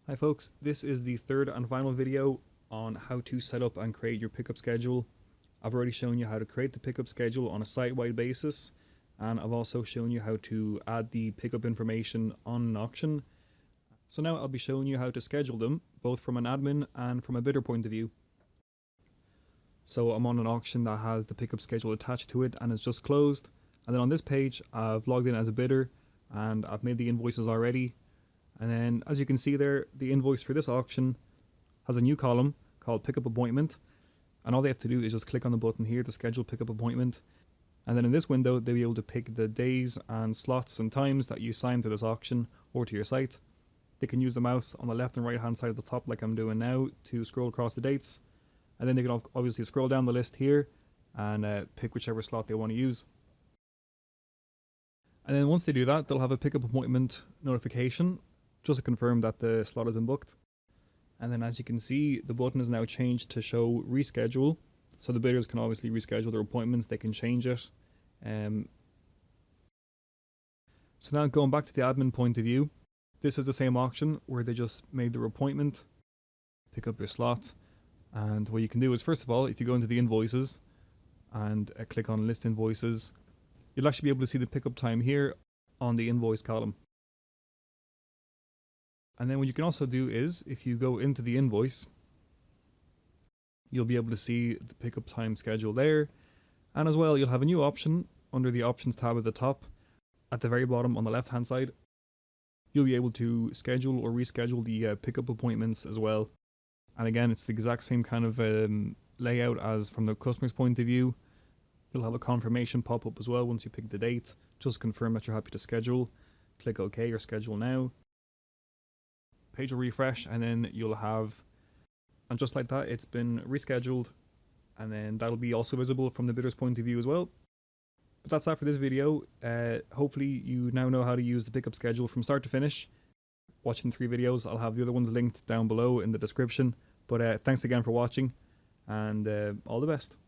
Hi folks, this is the third and final video on how to set up and create your pickup schedule. I've already shown you how to create the pickup schedule on a site-wide basis, and I've also shown you how to add the pickup information on an auction. So now I'll be showing you how to schedule them, both from an admin and from a bidder point of view. So I'm on an auction that has the pickup schedule attached to it and it's just closed. And then on this page, I've logged in as a bidder and I've made the invoices already. And then as you can see there, the invoice for this auction has a new column called Pickup Appointment. And all they have to do is just click on the button here to schedule pickup appointment. And then in this window, they'll be able to pick the days and slots and times that you assign to this auction or to your site. They can use the mouse on the left and right hand side of the top like I'm doing now to scroll across the dates. And then they can obviously scroll down the list here and pick whichever slot they want to use. And then once they do that, they'll have a pickup appointment notification just to confirm that the slot has been booked. And then as you can see, the button is now changed to show reschedule. So the bidders can obviously reschedule their appointments, they can change it. So now going back to the admin point of view, this is the same auction where they just made their appointment, pick up your slot. And what you can do is, first of all, if you go into the invoices and click on list invoices, you'll actually be able to see the pickup time here on the invoice column. And then what you can also do is, if you go into the invoice, you'll be able to see the pickup time schedule there. And as well, you'll have a new option under the options tab at the top. At the very bottom on the left hand side, you'll be able to schedule or reschedule the pickup appointments as well. And again, it's the exact same kind of layout as from the customer's point of view. You'll have a confirmation pop up as well once you pick the date. Just confirm that you're happy to schedule. Click OK or schedule now. Page will refresh and then you'll have, and just like that, it's been rescheduled, and then that'll be also visible from the bidder's point of view as well. But that's that for this video. Hopefully you now know how to use the pickup schedule from start to finish. Watching 3 videos, I'll have the other ones linked down below in the description. But thanks again for watching, and all the best.